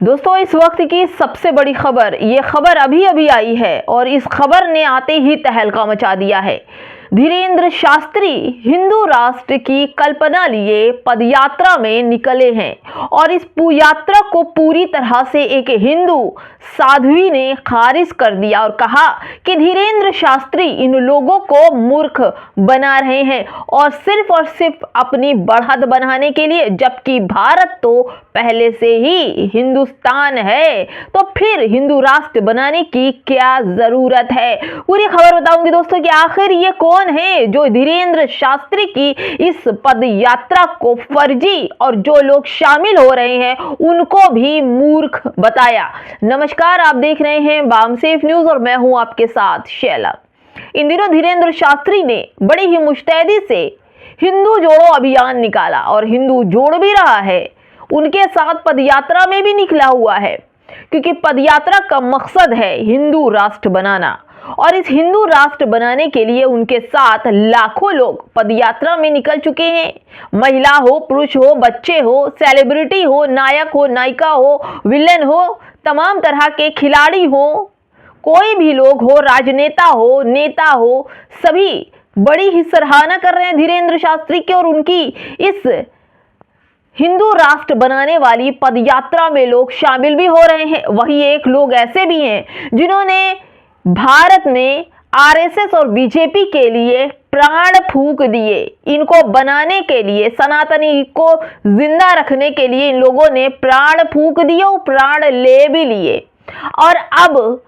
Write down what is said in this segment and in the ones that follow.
दोस्तों, इस वक्त की सबसे बड़ी खबर, ये खबर अभी अभी आई है और इस खबर ने आते ही तहलका मचा दिया है। धीरेंद्र शास्त्री हिंदू राष्ट्र की कल्पना लिए पदयात्रा में निकले हैं और इस यात्रा को पूरी तरह से एक हिंदू साध्वी ने खारिज कर दिया और कहा कि धीरेंद्र शास्त्री इन लोगों को मूर्ख बना रहे हैं और सिर्फ अपनी बढ़त बनाने के लिए, जबकि भारत तो पहले से ही हिंदुस्तान है, तो फिर हिंदू राष्ट्र बनाने की क्या जरूरत है। पूरी खबर बताऊंगी दोस्तों कि आखिर ये कौन है जो धीरेंद्र शास्त्री की इस पद यात्रा को फर्जी और जो लोग शामिल हो रहे हैं उनको भी मूर्ख बताया। नमस्कार, आप देख रहे हैं बामसेफ न्यूज और मैं हूं आपके साथ शैला। इन दिनों धीरेंद्र शास्त्री ने बड़ी ही मुस्तैदी से हिंदू जोड़ो अभियान निकाला और हिंदू जोड़ भी रहा है, उनके साथ पदयात्रा में भी निकला हुआ है, क्योंकि पदयात्रा का मकसद है हिंदू राष्ट्र बनाना और इस हिंदू राष्ट्र बनाने के लिए उनके साथ लाखों लोग पदयात्रा में निकल चुके हैं। महिला हो, पुरुष हो, बच्चे हो, सेलिब्रिटी हो, नायक हो, नायिका हो, विलेन हो, तमाम तरह के खिलाड़ी हो, कोई भी लोग हो, राजनेता हो, नेता हो, सभी बड़ी ही सराहना कर रहे हैं धीरेंद्र शास्त्री की और उनकी इस हिंदू राष्ट्र बनाने वाली पदयात्रा में लोग शामिल भी हो रहे हैं। वही एक लोग ऐसे भी हैं जिन्होंने भारत में आरएसएस और बीजेपी के लिए प्राण फूंक दिए। इनको बनाने के लिए, सनातनी को जिंदा रखने के लिए इन लोगों ने प्राण फूंक दिए और प्राण ले भी लिए। और अब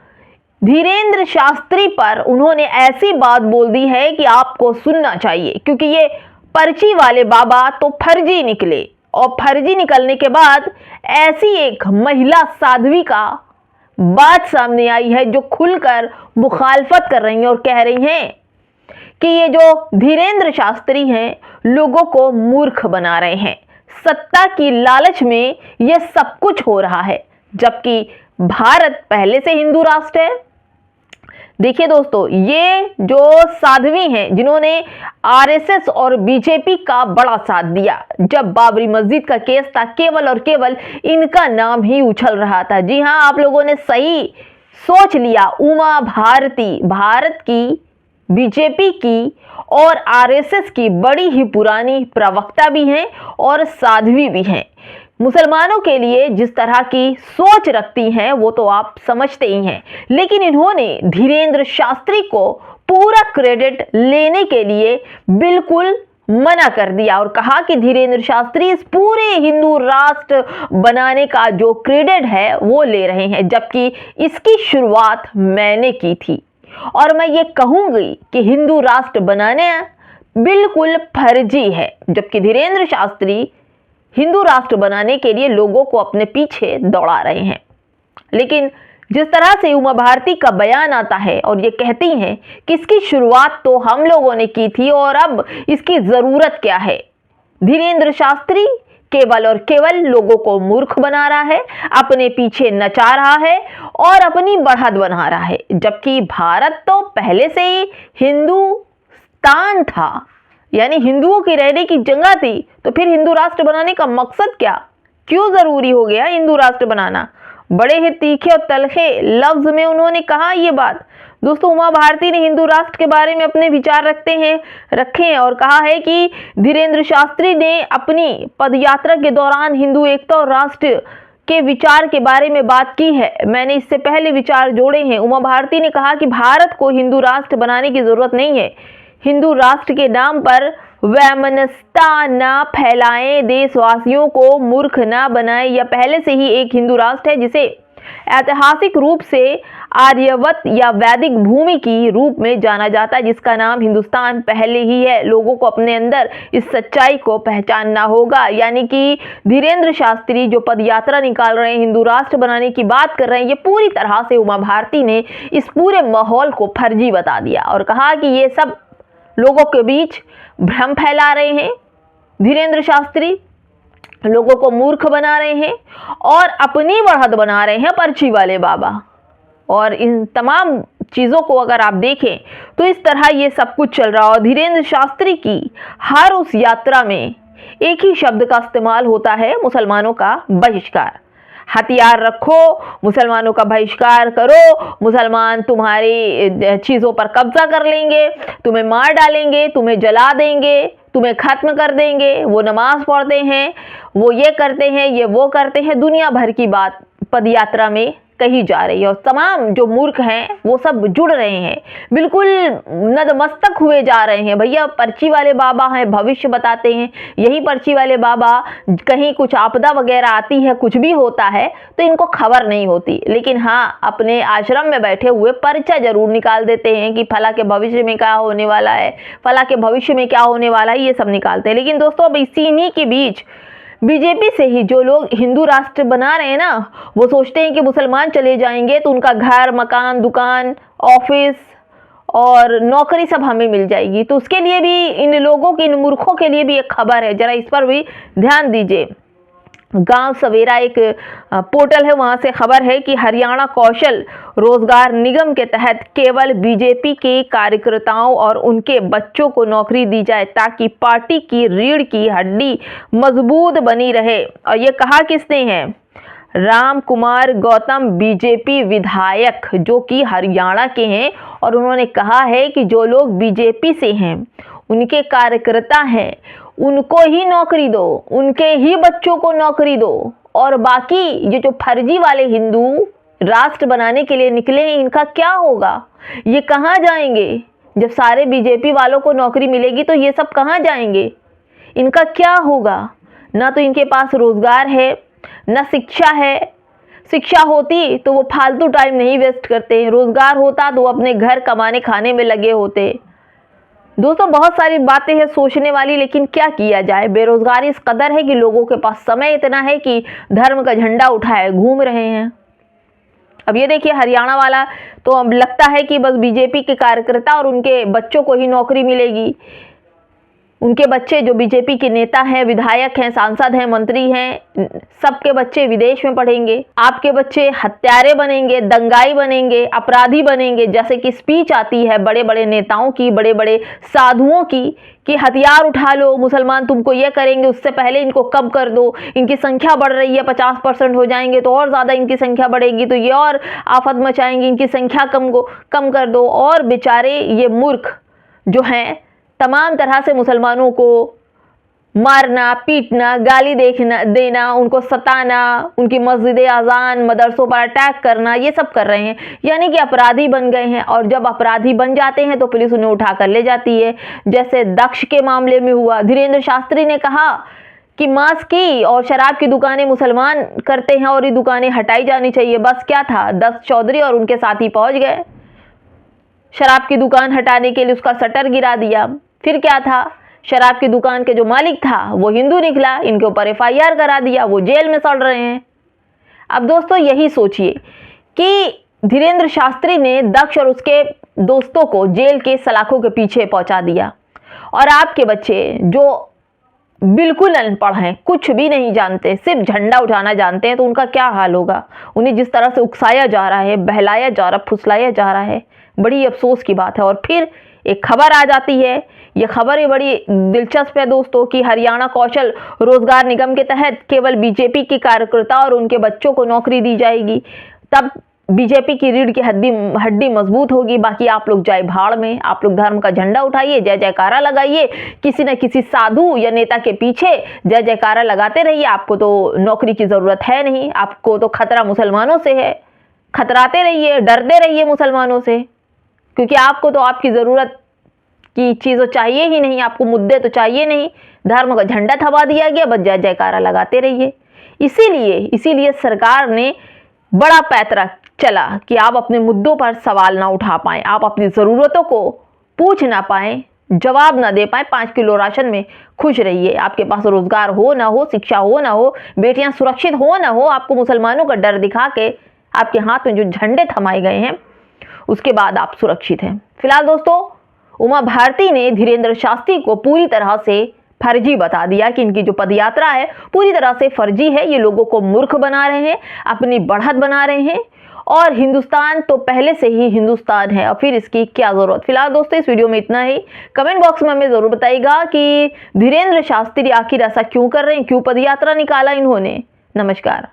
धीरेंद्र शास्त्री पर उन्होंने ऐसी बात बोल दी है कि आपको सुनना चाहिए, क्योंकि ये पर्ची वाले बाबा तो फर्जी निकले और फर्जी निकलने के बाद ऐसी एक महिला साध्वी का बात सामने आई है जो खुलकर मुखालफत कर रही हैं और कह रही हैं कि ये जो धीरेंद्र शास्त्री हैं लोगों को मूर्ख बना रहे हैं। सत्ता की लालच में ये सब कुछ हो रहा है, जबकि भारत पहले से हिंदू राष्ट्र है। देखिए दोस्तों, ये जो साध्वी हैं जिन्होंने आरएसएस और बीजेपी का बड़ा साथ दिया जब बाबरी मस्जिद का केस था, केवल और केवल इनका नाम ही उछल रहा था। जी हां, आप लोगों ने सही सोच लिया। उमा भारती भारत की, बीजेपी की और आरएसएस की बड़ी ही पुरानी प्रवक्ता भी हैं और साध्वी भी हैं। मुसलमानों के लिए जिस तरह की सोच रखती हैं वो तो आप समझते ही हैं, लेकिन इन्होंने धीरेंद्र शास्त्री को पूरा क्रेडिट लेने के लिए बिल्कुल मना कर दिया और कहा कि धीरेंद्र शास्त्री इस पूरे हिंदू राष्ट्र बनाने का जो क्रेडिट है वो ले रहे हैं, जबकि इसकी शुरुआत मैंने की थी। और मैं ये कहूंगी कि हिंदू राष्ट्र बनाने बिल्कुल फर्जी है, जबकि धीरेंद्र शास्त्री हिंदू राष्ट्र बनाने के लिए लोगों को अपने पीछे दौड़ा रहे हैं। लेकिन जिस तरह से उमा भारती का बयान आता है और ये कहती हैं कि इसकी शुरुआत तो हम लोगों ने की थी और अब इसकी जरूरत क्या है। धीरेंद्र शास्त्री केवल और केवल लोगों को मूर्ख बना रहा है, अपने पीछे नचा रहा है और अपनी बढ़त बना रहा है, जबकि भारत तो पहले से ही हिंदुस्तान था, यानी हिंदुओं की रहने की जगह थी। तो फिर हिंदू राष्ट्र बनाने का मकसद क्या, क्यों जरूरी हो गया हिंदू राष्ट्र बनाना। बड़े ही तीखे और तलखे लफ्ज में उन्होंने कहा ये बात। दोस्तों, उमा भारती ने हिंदू राष्ट्र के बारे में अपने विचार रखे हैं और कहा है कि धीरेंद्र शास्त्री ने अपनी पदयात्रा के दौरान हिंदू एकता और राष्ट्र के विचार के बारे में बात की है। मैंने इससे पहले विचार जोड़े हैं। उमा भारती ने कहा कि भारत को हिंदू राष्ट्र बनाने की जरूरत नहीं है। हिंदू राष्ट्र के नाम पर वैमनस्यता ना फैलाएं, देशवासियों को मूर्ख ना बनाएं। यह पहले से ही एक हिंदू राष्ट्र है जिसे ऐतिहासिक रूप से आर्यवत या वैदिक भूमि की रूप में जाना जाता है, जिसका नाम हिंदुस्तान पहले ही है। लोगों को अपने अंदर इस सच्चाई को पहचानना होगा। यानी कि धीरेंद्र शास्त्री जो पदयात्रा निकाल रहे हैं, हिंदू राष्ट्र बनाने की बात कर रहे हैं, ये पूरी तरह से उमा भारती ने इस पूरे माहौल को फर्जी बता दिया और कहा कि ये सब लोगों के बीच भ्रम फैला रहे हैं। धीरेंद्र शास्त्री लोगों को मूर्ख बना रहे हैं और अपनी बढ़त बना रहे हैं पर्ची वाले बाबा। और इन तमाम चीज़ों को अगर आप देखें तो इस तरह ये सब कुछ चल रहा है। और धीरेंद्र शास्त्री की हर उस यात्रा में एक ही शब्द का इस्तेमाल होता है, मुसलमानों का बहिष्कार। हथियार रखो, मुसलमानों का बहिष्कार करो, मुसलमान तुम्हारी चीज़ों पर कब्जा कर लेंगे, तुम्हें मार डालेंगे, तुम्हें जला देंगे, तुम्हें खत्म कर देंगे। वो नमाज पढ़ते हैं, वो ये करते हैं, ये वो करते हैं, दुनिया भर की बात पदयात्रा में कही जा रही है और तमाम जो मूर्ख हैं वो सब जुड़ रहे हैं, बिल्कुल नतमस्तक हुए जा रहे हैं। भैया पर्ची वाले बाबा हैं, भविष्य बताते हैं। यही पर्ची वाले बाबा कहीं कुछ आपदा वगैरह आती है, कुछ भी होता है तो इनको खबर नहीं होती, लेकिन हाँ अपने आश्रम में बैठे हुए पर्चा जरूर निकाल देते हैं कि फला के भविष्य में क्या होने वाला है, फला के भविष्य में क्या होने वाला है, ये सब निकालते हैं। लेकिन दोस्तों अब इसी के बीच बीजेपी से ही जो लोग हिंदू राष्ट्र बना रहे हैं ना, वो सोचते हैं कि मुसलमान चले जाएंगे तो उनका घर, मकान, दुकान, ऑफिस और नौकरी सब हमें मिल जाएगी। तो उसके लिए भी इन लोगों की, इन मूर्खों के लिए भी एक खबर है, जरा इस पर भी ध्यान दीजिए। गांव सवेरा एक पोर्टल है, वहां से खबर है कि हरियाणा कौशल रोजगार निगम के तहत केवल बीजेपी के कार्यकर्ताओं और उनके बच्चों को नौकरी दी जाए ताकि पार्टी की रीढ़ की हड्डी मजबूत बनी रहे। और ये कहा किसने है? राम कुमार गौतम, बीजेपी विधायक जो कि हरियाणा के हैं, और उन्होंने कहा है कि जो लोग बीजेपी से हैं, उनके कार्यकर्ता हैं, उनको ही नौकरी दो, उनके ही बच्चों को नौकरी दो, और बाकी ये जो फर्जी वाले हिंदू राष्ट्र बनाने के लिए निकले हैं, इनका क्या होगा? ये कहाँ जाएंगे? जब सारे बीजेपी वालों को नौकरी मिलेगी तो ये सब कहाँ जाएंगे? इनका क्या होगा? ना तो इनके पास रोजगार है, ना शिक्षा है। शिक्षा होती तो वो फालतू टाइम नहीं वेस्ट करते, रोजगार होता तो वो अपने घर कमाने खाने में लगे होते। दोस्तों बहुत सारी बातें हैं सोचने वाली, लेकिन क्या किया जाए, बेरोजगारी इस कदर है कि लोगों के पास समय इतना है कि धर्म का झंडा उठाए घूम रहे हैं। अब ये देखिए हरियाणा वाला तो अब लगता है कि बस बीजेपी के कार्यकर्ता और उनके बच्चों को ही नौकरी मिलेगी। उनके बच्चे जो बीजेपी के नेता हैं, विधायक हैं, सांसद हैं, मंत्री हैं, सबके बच्चे विदेश में पढ़ेंगे। आपके बच्चे हत्यारे बनेंगे, दंगाई बनेंगे, अपराधी बनेंगे। जैसे कि स्पीच आती है बड़े बड़े नेताओं की, बड़े बड़े साधुओं की, कि हथियार उठा लो, मुसलमान तुमको ये करेंगे, उससे पहले इनको कम कर दो, इनकी संख्या बढ़ रही है, 50% हो जाएंगे तो और ज़्यादा इनकी संख्या बढ़ेगी तो ये और आफत मचाएंगे, इनकी संख्या कम कर दो। और बेचारे ये मूर्ख जो हैं तमाम तरह से मुसलमानों को मारना, पीटना, गाली देना, उनको सताना, उनकी मस्जिद आज़ान, मदरसों पर अटैक करना, ये सब कर रहे हैं। यानी कि अपराधी बन गए हैं, और जब अपराधी बन जाते हैं तो पुलिस उन्हें उठा कर ले जाती है। जैसे दक्ष के मामले में हुआ। धीरेंद्र शास्त्री ने कहा कि मांस की और शराब की दुकानें मुसलमान करते हैं और ये दुकानें हटाई जानी चाहिए। बस क्या था, दक्ष चौधरी और उनके साथी पहुंच गए, शराब की दुकान हटाने के लिए उसका शटर गिरा दिया। फिर क्या था, शराब की दुकान के जो मालिक था वो हिंदू निकला, इनके ऊपर FIR करा दिया, वो जेल में सड़ रहे हैं। अब दोस्तों यही सोचिए कि धीरेंद्र शास्त्री ने दक्ष और उसके दोस्तों को जेल के सलाखों के पीछे पहुंचा दिया, और आपके बच्चे जो बिल्कुल अनपढ़ हैं, कुछ भी नहीं जानते, सिर्फ झंडा उठाना जानते हैं, तो उनका क्या हाल होगा? उन्हें जिस तरह से उकसाया जा रहा है, बहलाया जा रहा है, फुसलाया जा रहा है, बड़ी अफसोस की बात है। और फिर एक खबर आ जाती है, यह खबर ही बड़ी दिलचस्प है दोस्तों, कि हरियाणा कौशल रोजगार निगम के तहत केवल बीजेपी के कार्यकर्ता और उनके बच्चों को नौकरी दी जाएगी, तब बीजेपी की रीढ़ की हड्डी मजबूत होगी। बाकी आप लोग जाए भाड़ में, आप लोग धर्म का झंडा उठाइए, जय जयकारा लगाइए, किसी न किसी साधु या नेता के पीछे जय जयकारा लगाते रहिए। आपको तो नौकरी की जरूरत है नहीं, आपको तो खतरा मुसलमानों से है। खतराते रहिए, डरते रहिए मुसलमानों से, क्योंकि आपको तो आपकी ज़रूरत की चीज़ चाहिए ही नहीं, आपको मुद्दे तो चाहिए नहीं। धर्म का झंडा थमा दिया गया, बस जय जयकारा लगाते रहिए। इसीलिए सरकार ने बड़ा पैंतरा चला कि आप अपने मुद्दों पर सवाल ना उठा पाएं, आप अपनी ज़रूरतों को पूछ ना पाएं, जवाब ना दे पाएं। 5 किलो राशन में खुश रहिए। आपके पास रोजगार हो ना हो, शिक्षा हो ना हो, बेटियां सुरक्षित हो ना हो, आपको मुसलमानों का डर दिखा के आपके हाथ में जो झंडे थमाए गए हैं उसके बाद आप सुरक्षित हैं। फिलहाल दोस्तों उमा भारती ने धीरेंद्र शास्त्री को पूरी तरह से फर्जी बता दिया कि इनकी जो पदयात्रा है पूरी तरह से फर्जी है। ये लोगों को मूर्ख बना रहे हैं, अपनी बढ़त बना रहे हैं, और हिंदुस्तान तो पहले से ही हिंदुस्तान है, और फिर इसकी क्या ज़रूरत। फिलहाल दोस्तों इस वीडियो में इतना ही। कमेंट बॉक्स में हमें ज़रूर बताइएगा कि धीरेंद्र शास्त्री आखिर ऐसा क्यों कर रहे हैं, क्यों पदयात्रा निकाला इन्होंने। नमस्कार।